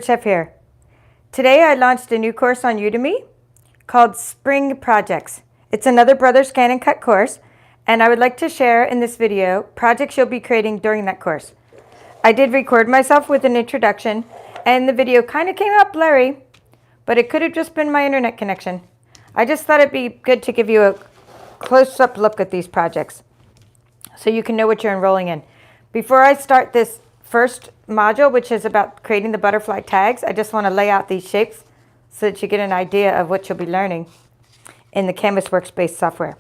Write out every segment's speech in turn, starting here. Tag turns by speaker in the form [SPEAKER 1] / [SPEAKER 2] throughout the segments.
[SPEAKER 1] Chef here. Today I launched a new course on Udemy called Spring Projects. It's another Brother ScanNCut course, and I would like to share in this video projects you'll be creating during that course. I did record myself with an introduction, and the video kind of came out blurry, but it could have just been my internet connection. I just thought it'd be good to give you a close-up look at these projects so you can know what you're enrolling in. Before I start this first module, which is about creating the butterfly tags, I just want to lay out these shapes so that you get an idea of what you'll be learning in the Canvas Workspace software.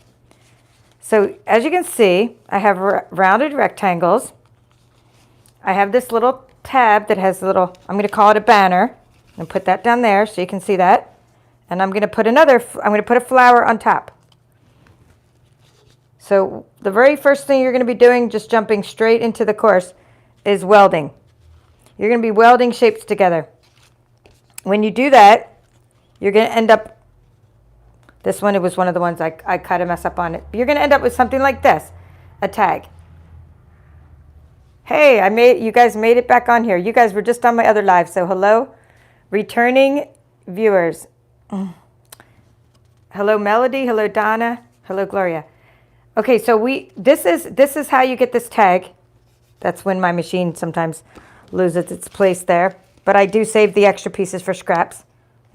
[SPEAKER 1] So as you can see, I have rounded rectangles. I have this little tab that has a little, I'm going to call it a banner, and put that down there so you can see that. And I'm going to put a flower on top. So the very first thing you're going to be doing, just jumping straight into the course, is welding. You're going to be welding shapes together. When you do that, you're going to end up, this one, it was one of the ones I cut a mess up on it. You're going to end up with something like this, a tag. Hey, you guys made it back on here. You guys were just on my other live, so hello, returning viewers. Hello, Melody. Hello, Donna. Hello, Gloria. Okay, so this is how you get this tag. That's when my machine sometimes loses its place there. But I do save the extra pieces for scraps.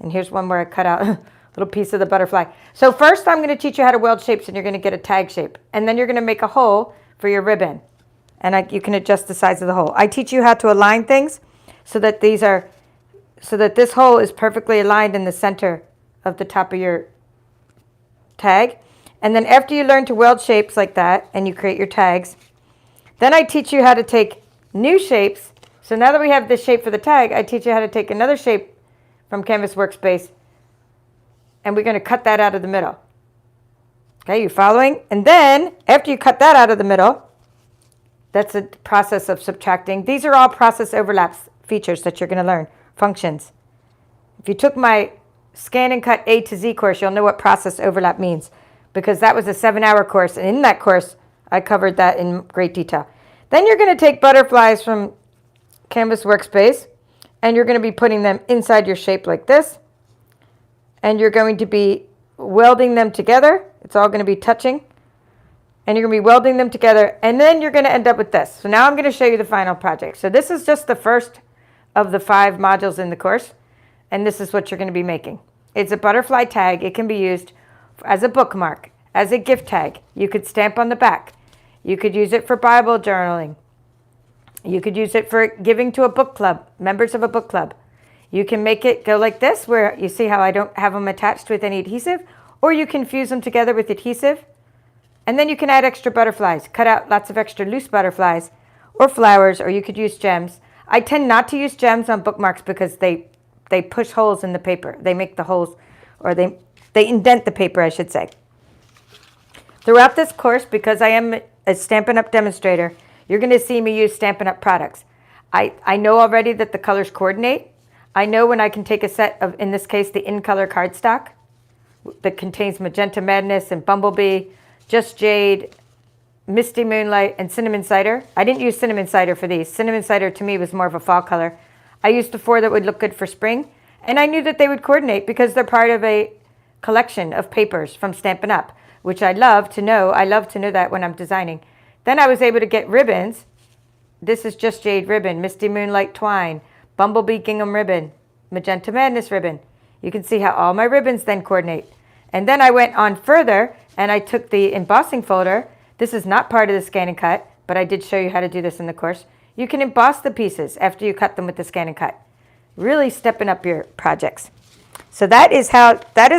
[SPEAKER 1] And here's one where I cut out a little piece of the butterfly. So first I'm going to teach you how to weld shapes, and you're going to get a tag shape. And then you're going to make a hole for your ribbon. And you can adjust the size of the hole. I teach you how to align things so that this hole is perfectly aligned in the center of the top of your tag. And then after you learn to weld shapes like that and you create your tags, then I teach you how to take new shapes. So now that we have this shape for the tag, I teach you how to take another shape from Canvas Workspace, and we're going to cut that out of the middle. Okay, you following? And then after you cut that out of the middle, that's a process of subtracting. These are all process overlaps features that you're going to learn, functions. If you took my ScanNCut A to Z course, you'll know what process overlap means, because that was a 7-hour course, and in that course, I covered that in great detail. Then you're going to take butterflies from Canvas Workspace, and you're going to be putting them inside your shape like this, and you're going to be welding them together. It's all going to be touching, and you're going to be welding them together, and then you're going to end up with this. So now I'm going to show you the final project. So this is just the first of the 5 modules in the course, and this is what you're going to be making. It's a butterfly tag. It can be used as a bookmark, as a gift tag. You could stamp on the back. You could use it for Bible journaling. You could use it for giving to a book club, members of a book club. You can make it go like this, where you see how I don't have them attached with any adhesive, or you can fuse them together with adhesive. And then you can add extra butterflies, cut out lots of extra loose butterflies or flowers, or you could use gems. I tend not to use gems on bookmarks because they push holes in the paper. They make the holes, or they indent the paper, I should say. Throughout this course, because I am a Stampin' Up! Demonstrator, you're going to see me use Stampin' Up! Products. I know already that the colors coordinate. I know when I can take a set of, in this case, the in-color cardstock that contains Magenta Madness and Bumblebee, Just Jade, Misty Moonlight, and Cinnamon Cider. I didn't use Cinnamon Cider for these. Cinnamon Cider to me was more of a fall color. I used the 4 that would look good for spring, and I knew that they would coordinate because they're part of a collection of papers from Stampin' Up!, which I love to know. I love to know that when I'm designing. Then I was able to get ribbons. This is Just Jade ribbon, Misty Moonlight twine, Bumblebee gingham ribbon, Magenta Madness ribbon. You can see how all my ribbons then coordinate. And then I went on further, and I took the embossing folder. This is not part of the ScanNCut, but I did show you how to do this in the course. You can emboss the pieces after you cut them with the ScanNCut. Really stepping up your projects. So that is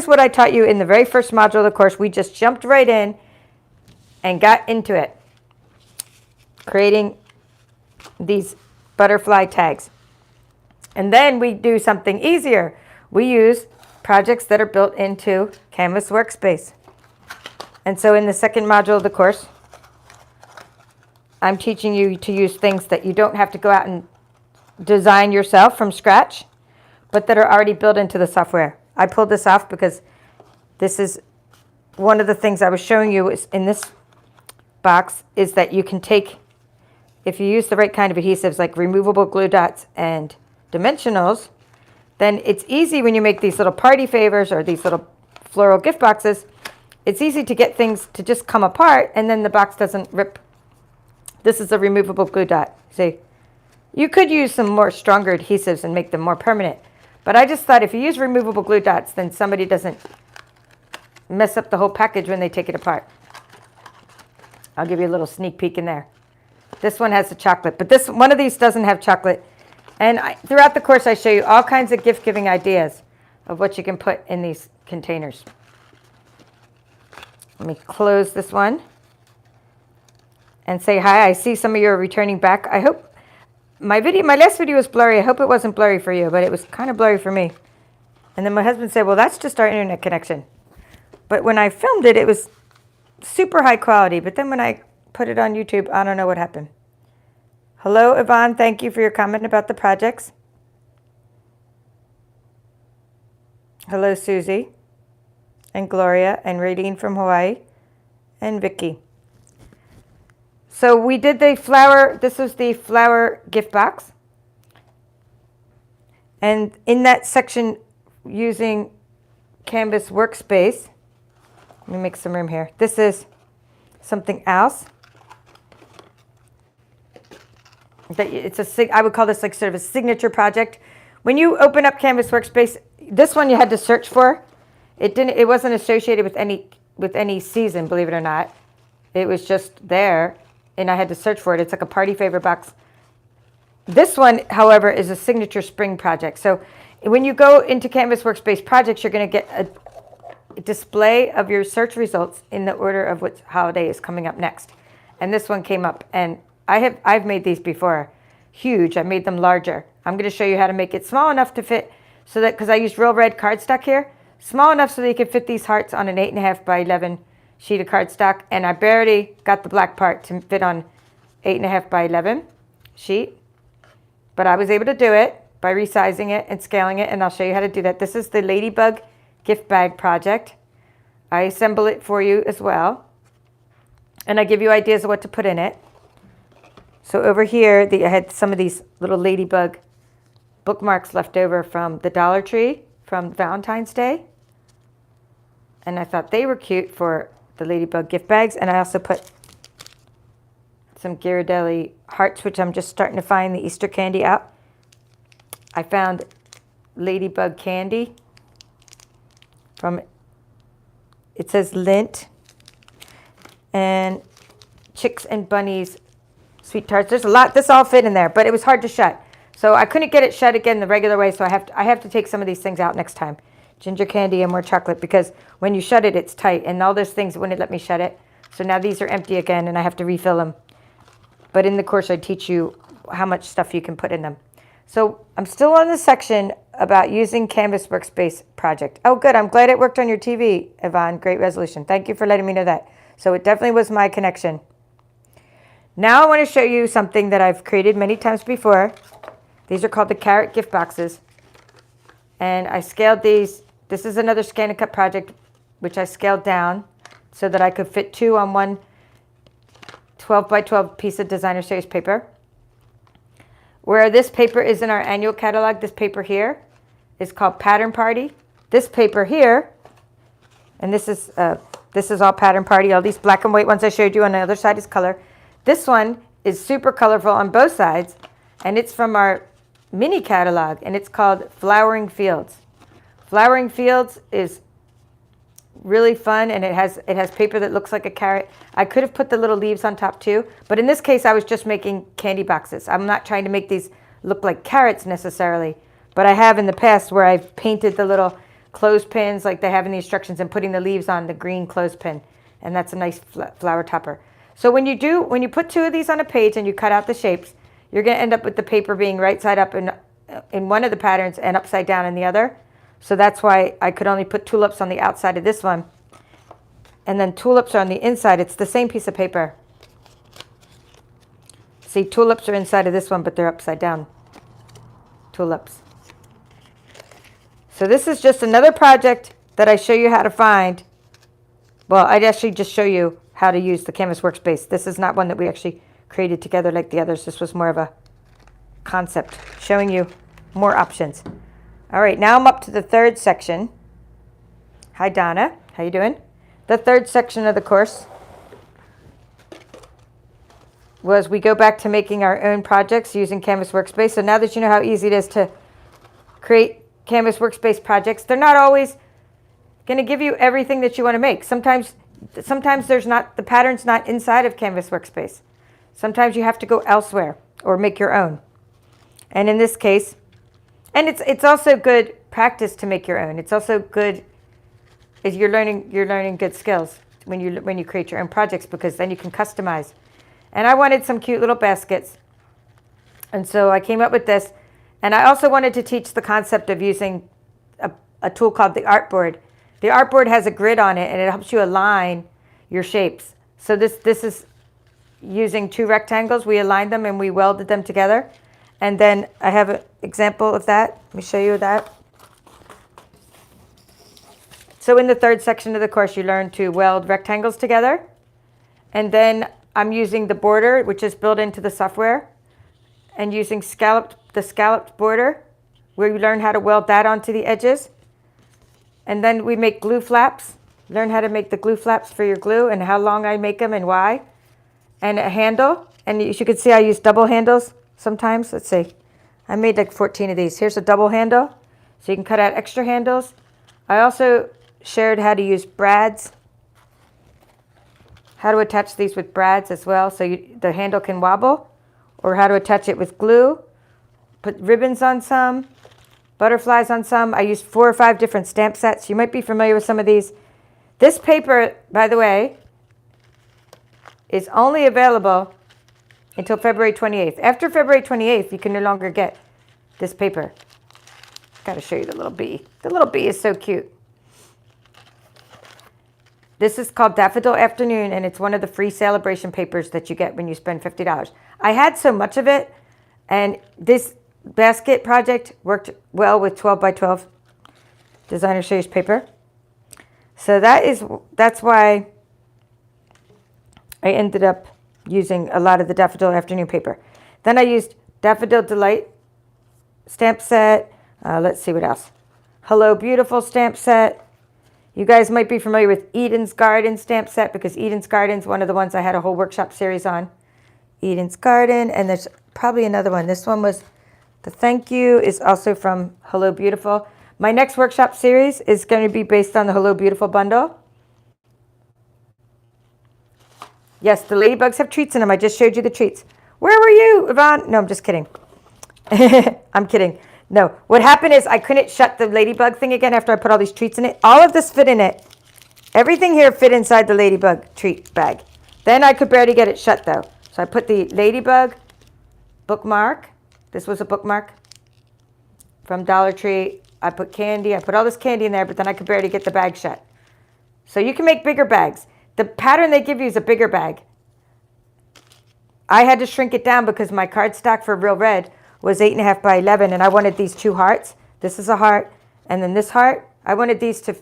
[SPEAKER 1] what I taught you in the very first module of the course. We just jumped right in and got into it, creating these butterfly tags. And then we do something easier. We use projects that are built into Canvas Workspace. And so in the second module of the course, I'm teaching you to use things that you don't have to go out and design yourself from scratch, but that are already built into the software. I pulled this off because this is one of the things I was showing you is in this box, is that you can take, if you use the right kind of adhesives like removable glue dots and dimensionals, then it's easy when you make these little party favors or these little floral gift boxes. It's easy to get things to just come apart and then the box doesn't rip. This is a removable glue dot. See, you could use some more stronger adhesives and make them more permanent. But I just thought if you use removable glue dots, then somebody doesn't mess up the whole package when they take it apart. I'll give you a little sneak peek in there. This one has the chocolate, but this one of these doesn't have chocolate. And throughout the course, I show you all kinds of gift-giving ideas of what you can put in these containers. Let me close this one and say hi. I see some of you are returning back. I hope my last video was blurry. I hope it wasn't blurry for you, but it was kind of blurry for me. And then my husband said, well, that's just our internet connection. But when I filmed it, it was super high quality. But then when I put it on YouTube, I don't know what happened. Hello, Yvonne. Thank you for your comment about the projects. Hello, Susie. And Gloria. And Radine from Hawaii. And Vicky. So we did the flower. This was the flower gift box. And in that section, using Canvas Workspace, let me make some room here. This is something else. I would call this like sort of a signature project. When you open up Canvas Workspace, this one you had to search for. It wasn't associated with any season, believe it or not. It was just there, and I had to search for it. It's like a party favor box. This one, however, is a signature spring project. So when you go into Canvas Workspace projects, you're going to get a display of your search results in the order of which holiday is coming up next. And this one came up, and I've made these before. Huge. I made them larger. I'm going to show you how to make it small enough to fit, so that, because I used real red cardstock here, small enough so that you could fit these hearts on an 8.5 by 11 sheet of cardstock. And I barely got the black part to fit on 8.5 by 11 sheet. But I was able to do it by resizing it and scaling it, and I'll show you how to do that. This is the Ladybug gift bag project. I assemble it for you as well, and I give you ideas of what to put in it. So over here, I had some of these little Ladybug bookmarks left over from the Dollar Tree from Valentine's Day, and I thought they were cute for the Ladybug gift bags. And I also put some Ghirardelli hearts, which I'm just starting to find the Easter candy out. I found Ladybug candy from, it says Lint, and Chicks and Bunnies sweet tarts. There's a lot. This all fit in there, but it was hard to shut. So I couldn't get it shut again the regular way, so I have to take some of these things out next time. Ginger candy and more chocolate, because when you shut it, it's tight, and all those things wouldn't let me shut it. So now these are empty again, and I have to refill them. But in the course, I teach you how much stuff you can put in them. So I'm still on the section about using Canvas Workspace project. Oh, good. I'm glad it worked on your TV, Yvonne. Great resolution. Thank you for letting me know that. So it definitely was my connection. Now I want to show you something that I've created many times before. These are called the carrot gift boxes. And I scaled these. This is another ScanNCut project, which I scaled down so that I could fit 2 on one 12 by 12 piece of designer series paper. Where this paper is in our annual catalog, this paper here is called Pattern Party. This paper here, and this is all Pattern Party. All these black and white ones I showed you on the other side is color. This one is super colorful on both sides, and it's from our mini catalog, and it's called Flowering Fields. Flowering Fields is really fun, and it has paper that looks like a carrot. I could have put the little leaves on top too, but in this case I was just making candy boxes. I'm not trying to make these look like carrots necessarily, but I have in the past where I've painted the little clothespins like they have in the instructions and putting the leaves on the green clothespin, and that's a nice flower topper. So when you put 2 of these on a page and you cut out the shapes, you're going to end up with the paper being right side up in one of the patterns and upside down in the other. So that's why I could only put tulips on the outside of this one. And then tulips are on the inside. It's the same piece of paper. See, tulips are inside of this one, but they're upside down. Tulips. So this is just another project that I show you how to find. Well, I'd actually just show you how to use the Canvas Workspace. This is not one that we actually created together like the others. This was more of a concept showing you more options. All right, now I'm up to the third section. Hi, Donna. How you doing? The third section of the course was we go back to making our own projects using Canvas Workspace. So now that you know how easy it is to create Canvas Workspace projects, they're not always going to give you everything that you want to make. Sometimes there's not, the pattern's not inside of Canvas Workspace. Sometimes you have to go elsewhere or make your own. And in this case, and it's also good practice to make your own. It's also good is you're learning good skills when you create your own projects, because then you can customize. And I wanted some cute little baskets. And so I came up with this. And I also wanted to teach the concept of using a tool called the artboard. The artboard has a grid on it, and it helps you align your shapes. So this is using two rectangles. We aligned them and we welded them together. And then I have an example of that. Let me show you that. So in the third section of the course, you learn to weld rectangles together. And then I'm using the border, which is built into the software, and using the scalloped border, where you learn how to weld that onto the edges. And then we make glue flaps, learn how to make the glue flaps for your glue and how long I make them and why. And a handle, and as you can see, I use double handles sometimes. Let's see, I made like 14 of these. Here's a double handle, so you can cut out extra handles. I also shared how to use brads, how to attach these with brads as well, so the handle can wobble, or how to attach it with glue, put ribbons on some, butterflies on some. I used 4 or 5 different stamp sets. You might be familiar with some of these. This paper, by the way, is only available until February 28th. After February 28th, you can no longer get this paper. Got to show you the little bee. The little bee is so cute. This is called Daffodil Afternoon, and it's one of the free celebration papers that you get when you spend $50. I had so much of it, and this basket project worked well with 12 by 12 designer series paper. So that's why I ended up using a lot of the Daffodil Afternoon paper. Then I used Daffodil Delight stamp set. Let's see what else. Hello Beautiful stamp set. You guys might be familiar with Eden's Garden stamp set, because Eden's Garden is one of the ones I had a whole workshop series on. Eden's Garden, and there's probably another one. This one was the thank you is also from Hello Beautiful. My next workshop series is going to be based on the Hello Beautiful bundle. Yes, the ladybugs have treats in them. I just showed you the treats. Where were you, Yvonne? No, I'm just kidding. I'm kidding. No, what happened is I couldn't shut the ladybug thing again after I put all these treats in it. All of this fit in it. Everything here fit inside the ladybug treat bag. Then I could barely get it shut though. So I put the ladybug bookmark. This was a bookmark from Dollar Tree. I put candy. I put all this candy in there, but then I could barely get the bag shut. So you can make bigger bags. The pattern they give you is a bigger bag. I had to shrink it down because my cardstock for Real Red was 8.5 by 11, and I wanted these 2 hearts. This is a heart, and then this heart. I wanted these to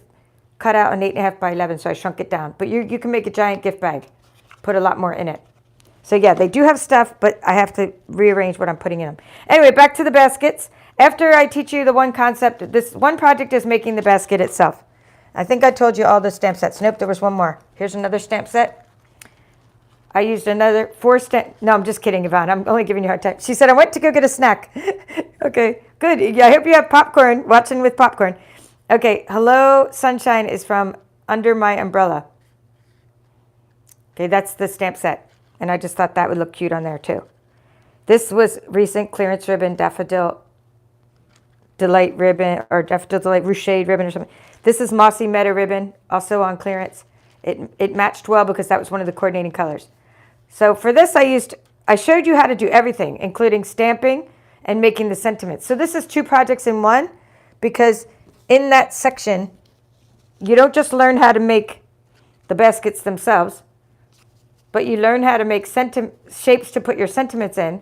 [SPEAKER 1] cut out an 8.5 by 11, so I shrunk it down. But you can make a giant gift bag, put a lot more in it. So yeah, they do have stuff, but I have to rearrange what I'm putting in them. Anyway, back to the baskets. After I teach you the one concept, this one project is making the basket itself. I think I told you all the stamp sets. Nope, there was one more. Here's another stamp set. I used another 4 stamp. No, I'm just kidding, Yvonne. I'm only giving you a hard time. She said, I went to go get a snack. Okay, good. Yeah, I hope you have popcorn, watching with popcorn. Okay, Hello Sunshine is from Under My Umbrella. Okay, that's the stamp set. And I just thought that would look cute on there too. This was recent clearance ribbon, Daffodil Delight ribbon, or Daffodil Delight Ruched ribbon or something. This is Mossy Meadow ribbon, also on clearance. It matched well because that was one of the coordinating colors. So for this, I showed you how to do everything, including stamping and making the sentiments. So this is 2 projects in one, because in that section, you don't just learn how to make the baskets themselves, but you learn how to make shapes to put your sentiments in,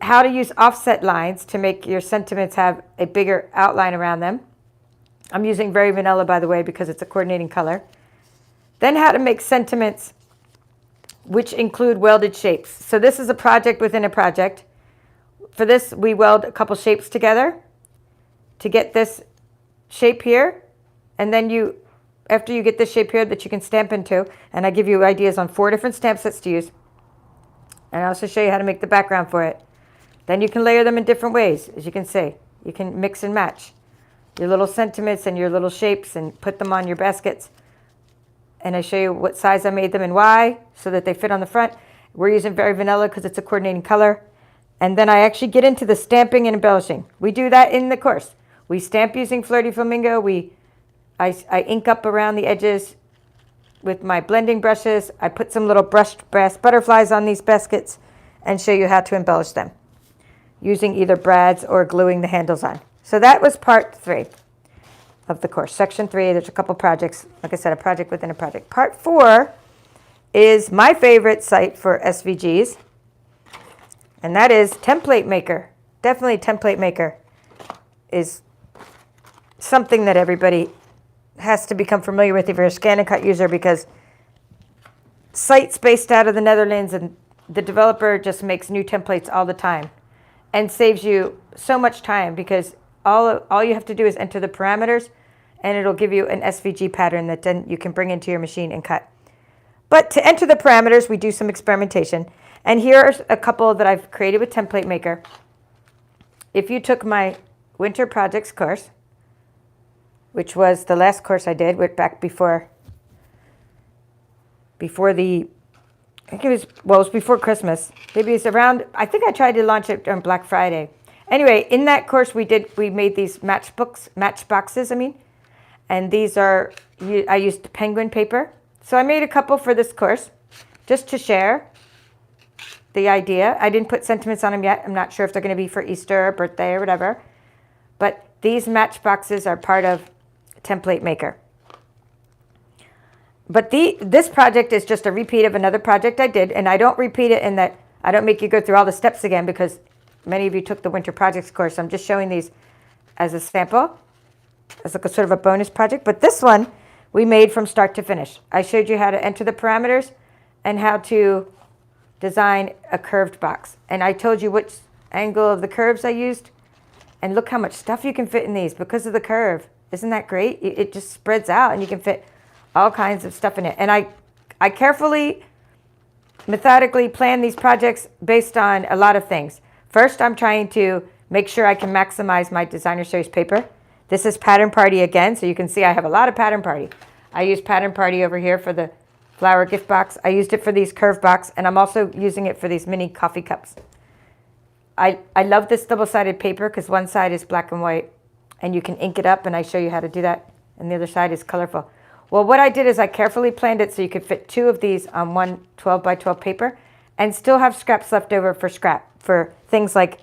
[SPEAKER 1] how to use offset lines to make your sentiments have a bigger outline around them. I'm using Very Vanilla, by the way, because it's a coordinating color. Then how to make sentiments which include welded shapes. So this is a project within a project. for this, we weld a couple shapes together to get this shape here. And then after you get this shape here that you can stamp into, and I give you ideas on 4 different stamp sets to use. And I also show you how to make the background for it. Then you can layer them in different ways, as you can see. You can mix and match your little sentiments and your little shapes and put them on your baskets. And I show you what size I made them and why, so that they fit on the front. We're using Very Vanilla because it's a coordinating color. And then I actually get into the stamping and embellishing. We do that in the course. We stamp using Flirty Flamingo. I ink up around the edges with my blending brushes. I put some little brushed brass butterflies on these baskets and show you how to embellish them using either brads or gluing the handles on. So that was part 3 of the course. Section 3, there's a couple projects. Like I said, a project within a project. Part 4 is my favorite site for SVGs, and that is Template Maker. Definitely Template Maker is something that everybody has to become familiar with if you're a ScanNCut user, because sites based out of the Netherlands, and the developer just makes new templates all the time and saves you so much time, because all you have to do is enter the parameters and it'll give you an SVG pattern that then you can bring into your machine and cut. But to enter the parameters, we do some experimentation. And here are a couple that I've created with Template Maker. If you took my Winter Projects course, which was the last course I did, went back before the, I think it was before Christmas. Maybe it's around, I think I tried to launch it on Black Friday. Anyway, in that course we made these matchboxes, and these are, I used penguin paper. So I made a couple for this course just to share the idea. I didn't put sentiments on them yet. I'm not sure if they're going to be for Easter or birthday or whatever. But these matchboxes are part of Template Maker. But this project is just a repeat of another project I did, and I don't repeat it in that I don't make you go through all the steps again, because many of you took the Winter Projects course. So I'm just showing these as a sample, as like a sort of a bonus project. But this one we made from start to finish. I showed you how to enter the parameters and how to design a curved box. And I told you which angle of the curves I used. And look how much stuff you can fit in these because of the curve. Isn't that great? It just spreads out and you can fit all kinds of stuff in it. And I carefully, methodically plan these projects based on a lot of things. First, I'm trying to make sure I can maximize my designer series paper. This is Pattern Party again, so you can see I have a lot of Pattern Party. I use Pattern Party over here for the flower gift box. I used it for these curved box, and I'm also using it for these mini coffee cups. I love this double-sided paper because one side is black and white, and you can ink it up, and I show you how to do that, and the other side is colorful. Well, what I did is I carefully planned it so you could fit 2 of these on one 12 by 12 paper and still have scraps left over for things like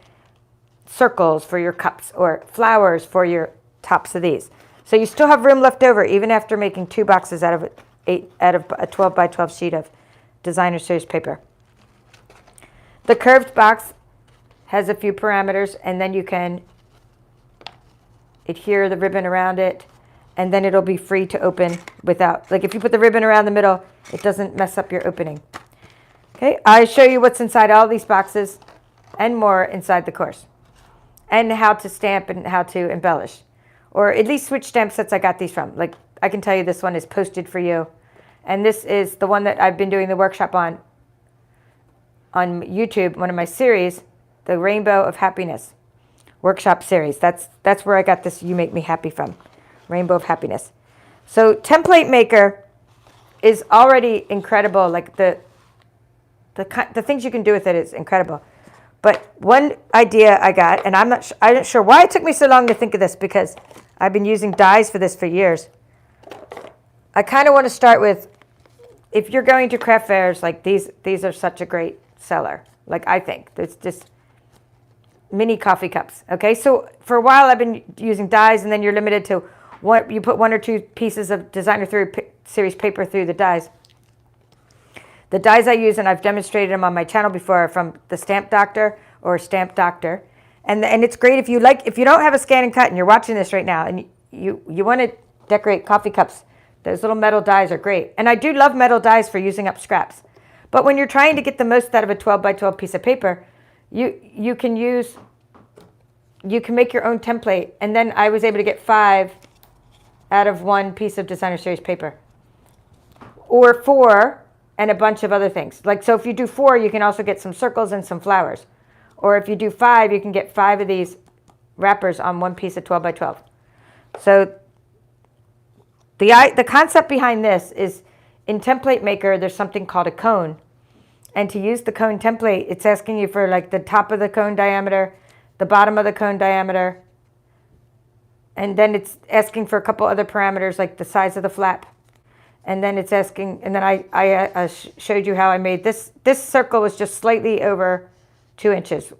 [SPEAKER 1] circles for your cups or flowers for your tops of these. So you still have room left over even after making 2 boxes out of a 12 by 12 sheet of designer series paper. The curved box has a few parameters, and then you can adhere the ribbon around it, and then it'll be free to open without, like if you put the ribbon around the middle, it doesn't mess up your opening. Okay, I show you what's inside all these boxes and more inside the course, and how to stamp and how to embellish, or at least which stamp sets I got these from. Like I can tell you this one is Posted for You, and this is the one that I've been doing the workshop on YouTube, one of my series, the Rainbow of Happiness workshop series. That's where I got this You Make Me Happy from, Rainbow of Happiness. So Template Maker is already incredible. Like the things you can do with it is incredible. But one idea I got, and I'm not sure why it took me so long to think of this, because I've been using dies for this for years. I kind of want to start with, if you're going to craft fairs, like these are such a great seller. Like I think it's just mini coffee cups. Okay, so for a while I've been using dies, and then you're limited to what you put 1 or 2 pieces of designer series paper through the dies. The dies I use, and I've demonstrated them on my channel before, are from the Stamp Doctor or Stamp Doctor, and it's great if you don't have a ScanNCut and you're watching this right now and you want to decorate coffee cups. Those little metal dies are great, and I do love metal dies for using up scraps. But when you're trying to get the most out of a 12 by 12 piece of paper, You can make your own template. And then I was able to get 5 out of 1 piece of designer series paper, or 4 and a bunch of other things. Like, so if you do 4, you can also get some circles and some flowers. Or if you do 5, you can get 5 of these wrappers on 1 piece of 12 by 12. So the concept behind this is, in Template Maker, there's something called a cone. And to use the cone template, it's asking you for like the top of the cone diameter, the bottom of the cone diameter, and then it's asking for a couple other parameters like the size of the flap. And then it's asking, and then I showed you how I made this. This circle was just slightly over 2 inches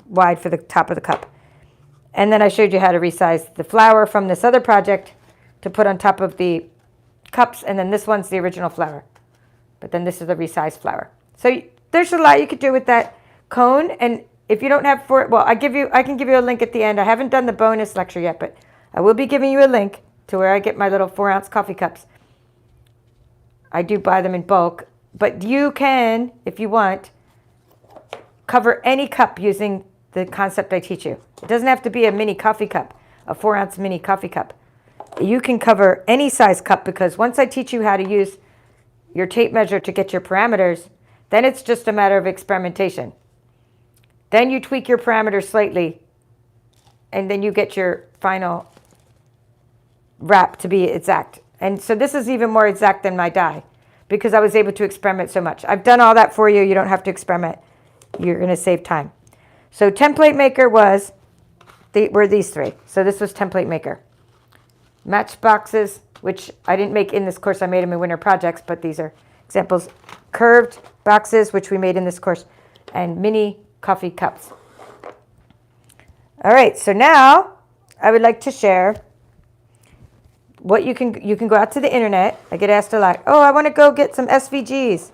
[SPEAKER 1] wide for the top of the cup. And then I showed you how to resize the flower from this other project to put on top of the cups. And then this one's the original flower, but then this is the resized flower. So there's a lot you could do with that cone. And if you don't have well, I can give you a link at the end. I haven't done the bonus lecture yet, but I will be giving you a link to where I get my little 4-ounce coffee cups. I do buy them in bulk, but you can, if you want, cover any cup using the concept I teach you. It doesn't have to be a mini coffee cup, a 4-ounce mini coffee cup. You can cover any size cup, because once I teach you how to use your tape measure to get your parameters, then it's just a matter of experimentation. Then you tweak your parameters slightly, and then you get your final wrap to be exact. And so this is even more exact than my die, because I was able to experiment so much. I've done all that for you. You don't have to experiment. You're going to save time. So Template Maker were these 3. So this was Template Maker. Matchboxes, which I didn't make in this course. I made them in winter projects, but these are examples. Curved boxes, which we made in this course, and mini coffee cups. All right, so now I would like to share what you can go out to the internet. I get asked a lot, oh, I want to go get some SVGs.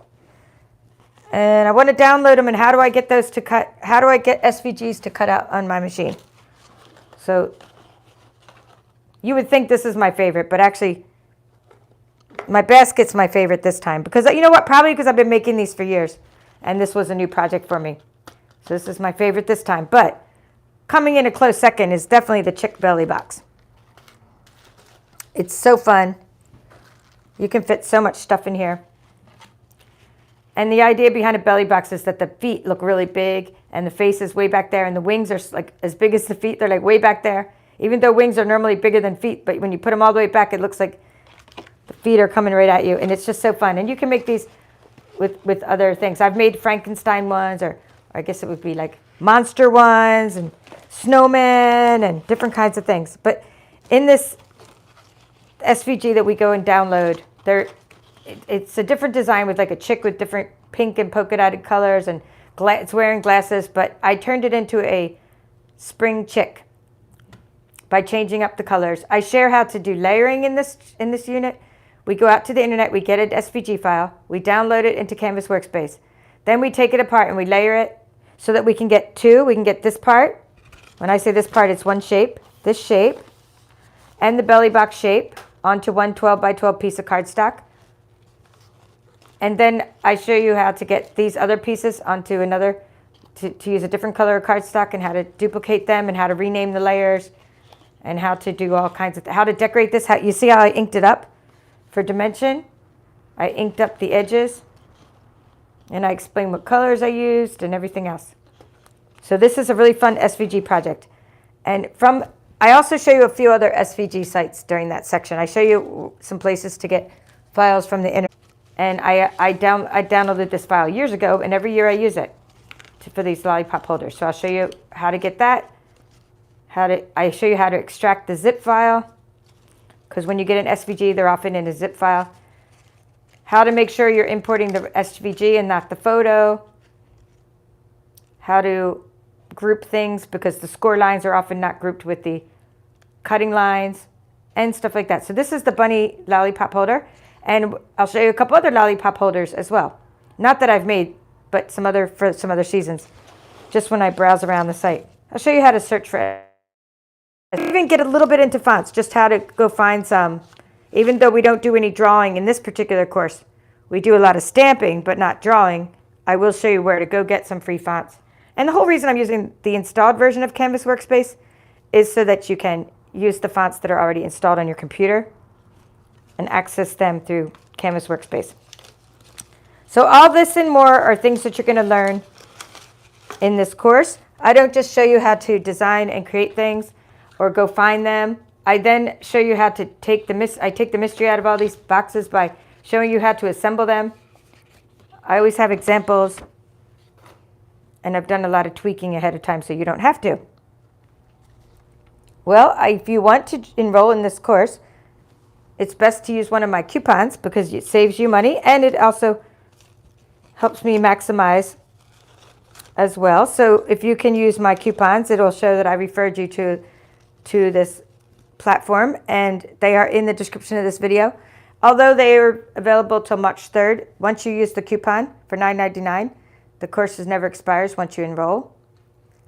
[SPEAKER 1] And I want to download them, and how do I get those to cut? How do I get SVGs to cut out on my machine? So you would think this is my favorite, but actually my basket's my favorite this time, because you know what? Probably because I've been making these for years, and this was a new project for me. So this is my favorite this time. But coming in a close second is definitely the chick belly box. It's so fun. You can fit so much stuff in here. And the idea behind a belly box is that the feet look really big, and the face is way back there, and the wings are like as big as the feet. They're like way back there, even though wings are normally bigger than feet. But when you put them all the way back, it looks like the feet are coming right at you, and it's just so fun. And you can make these with other things. I've made Frankenstein ones, or I guess it would be like monster ones, and snowmen, and different kinds of things. But in this SVG that we go and download, it's a different design with like a chick with different pink and polka dotted colors, and it's wearing glasses, but I turned it into a spring chick by changing up the colors. I share how to do layering in this unit. We go out to the internet, we get an SVG file, we download it into Canvas Workspace. Then we take it apart and we layer it so that we can get 2. We can get this part. When I say this part, it's one shape, this shape, and the belly box shape onto one 12 by 12 piece of cardstock. And then I show you how to get these other pieces onto another, to use a different color of cardstock, and how to duplicate them, and how to rename the layers, and how to do all kinds of, how to decorate this. You see how I inked it up for dimension? I inked up the edges, and I explained what colors I used and everything else. So this is a really fun SVG project. And I also show you a few other SVG sites during that section. I show you some places to get files from the internet. And I downloaded this file years ago, and every year I use it for these lollipop holders. So I'll show you how to get that. I show you how to extract the zip file, because when you get an SVG, they're often in a zip file. How to make sure you're importing the SVG and not the photo. How to group things, because the score lines are often not grouped with the cutting lines, and stuff like that. So this is the bunny lollipop holder. And I'll show you a couple other lollipop holders as well. Not that I've made, but for some other seasons, just when I browse around the site. I'll show you how to search for it. Even get a little bit into fonts, just how to go find some. Even though we don't do any drawing in this particular course, we do a lot of stamping, but not drawing. I will show you where to go get some free fonts. And the whole reason I'm using the installed version of Canvas Workspace is so that you can use the fonts that are already installed on your computer and access them through Canvas Workspace. So all this and more are things that you're going to learn in this course. I don't just show you how to design and create things or go find them. I then show you how to take the mystery out of all these boxes by showing you how to assemble them. I always have examples, and I've done a lot of tweaking ahead of time so you don't have to. Well, if you want to enroll in this course, it's best to use one of my coupons because it saves you money and it also helps me maximize as well. So if you can use my coupons, it'll show that I referred you to this platform, and they are in the description of this video. Although they are available till March 3rd, once you use the coupon for $9.99, the course never expires once you enroll.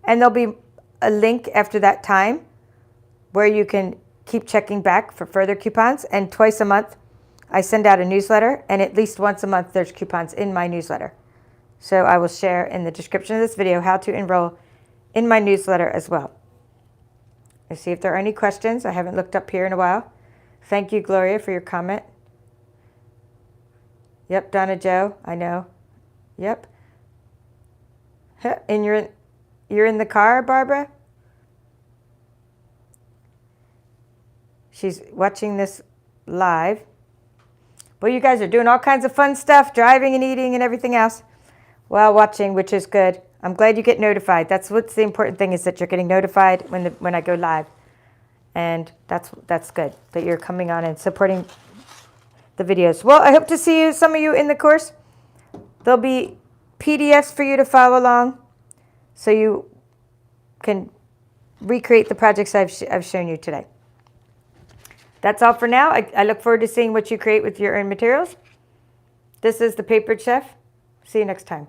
[SPEAKER 1] And there'll be a link after that time where you can keep checking back for further coupons. And twice a month, I send out a newsletter, and at least once a month, there's coupons in my newsletter. So I will share in the description of this video how to enroll in my newsletter as well. Let's see if there are any questions. I haven't looked up here in a while. Thank you, Gloria, for your comment. Yep, Donna Joe, I know. Yep. And you're in the car, Barbara? She's watching this live. Well, you guys are doing all kinds of fun stuff, driving and eating and everything else while watching, which is good. I'm glad you get notified. That's what's the important thing, is that you're getting notified when I go live. And that's good, that you're coming on and supporting the videos. Well, I hope to see some of you in the course. There'll be PDFs for you to follow along so you can recreate the projects I've shown you today. That's all for now. I look forward to seeing what you create with your earned materials. This is the Papered Chef. See you next time.